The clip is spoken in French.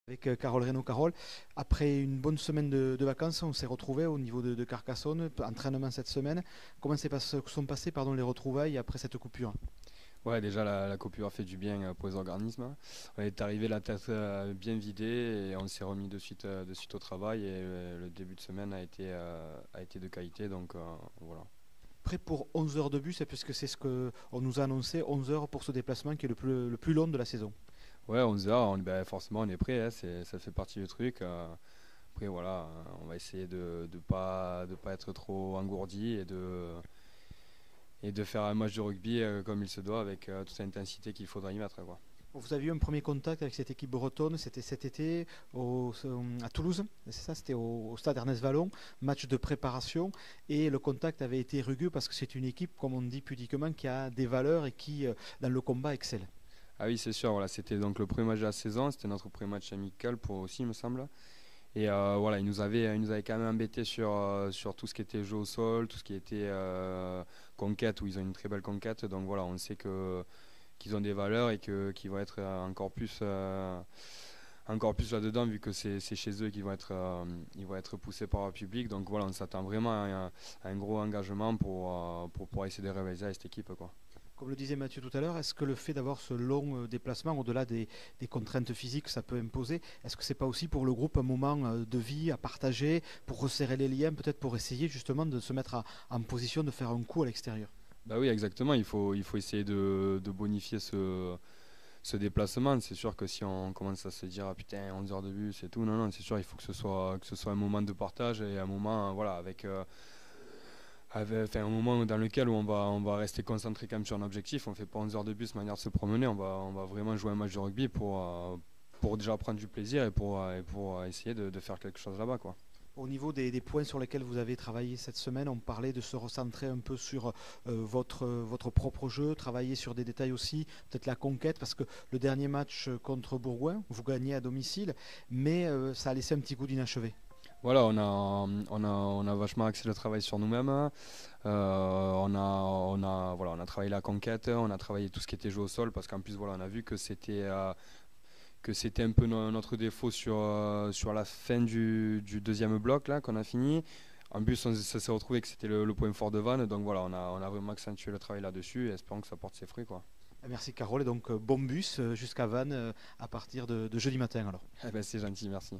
Avec Carole Reynaud. Carole, après une bonne semaine de vacances, on s'est retrouvés au niveau de Carcassonne, entraînement cette semaine. Comment sont passées les retrouvailles après cette coupure? Ouais, déjà la coupure a fait du bien pour les organismes. On est arrivé la tête bien vidée et on s'est remis de suite au travail et le début de semaine a été de qualité, donc voilà. Prêt pour 11 heures de bus, puisque c'est ce qu'on nous a annoncé, 11 heures pour ce déplacement qui est le plus long de la saison. Ouais, 11h, forcément on est prêt, hein, ça fait partie du truc. Après voilà, on va essayer de pas être trop engourdi et de faire un match de rugby comme il se doit avec toute l'intensité qu'il faudra y mettre, quoi. Vous avez eu un premier contact avec cette équipe bretonne, c'était cet été à Toulouse, c'est ça, c'était au stade Ernest Vallon, match de préparation, et le contact avait été rugueux parce que c'est une équipe, comme on dit pudiquement, qui a des valeurs et qui, dans le combat, excelle. Ah oui, c'est sûr, voilà, c'était donc le premier match de la saison, c'était notre premier match amical pour aussi, il me semble. Et voilà, il nous avait quand même embêté sur tout ce qui était jeu au sol, tout ce qui était conquête, où ils ont une très belle conquête. Donc voilà, on sait qu'ils ont des valeurs et qu'ils vont être encore plus là-dedans, vu que c'est chez eux ils vont être poussés par le public. Donc voilà, on s'attend vraiment à un gros engagement pour pouvoir essayer de rivaliser avec cette équipe, quoi. Comme le disait Mathieu tout à l'heure, est-ce que le fait d'avoir ce long déplacement, au-delà des contraintes physiques que ça peut imposer, est-ce que c'est pas aussi pour le groupe un moment de vie à partager, pour resserrer les liens, peut-être pour essayer justement de se mettre en position de faire un coup à l'extérieur? Bah oui, exactement, il faut essayer de bonifier ce déplacement. C'est sûr que si on commence à se dire ah, putain 11 heures de bus et tout, non, non, c'est sûr il faut que ce soit un moment de partage et un moment voilà enfin, un moment dans lequel où on va rester concentré quand même sur un objectif. On fait pas 11 heures de bus manière de se promener, on va vraiment jouer un match de rugby pour déjà prendre du plaisir et pour essayer de faire quelque chose là-bas, quoi. Au niveau des points sur lesquels vous avez travaillé cette semaine, on parlait de se recentrer un peu sur votre propre jeu, travailler sur des détails aussi, peut-être la conquête, parce que le dernier match contre Bourgoin, vous gagnez à domicile, mais ça a laissé un petit goût d'inachevé. Voilà, on a vachement axé le travail sur nous-mêmes. On a travaillé la conquête, on a travaillé tout ce qui était jeu au sol, parce qu'en plus, voilà, on a vu que c'était un peu notre défaut sur la fin du deuxième bloc là qu'on a fini. En plus, ça s'est retrouvé que c'était le point fort de Vannes, donc voilà, on a vraiment accentué le travail là-dessus et espérons que ça porte ses fruits, quoi. Merci Carole, et donc bon bus jusqu'à Vannes à partir de jeudi matin alors. Eh ben, c'est gentil, merci.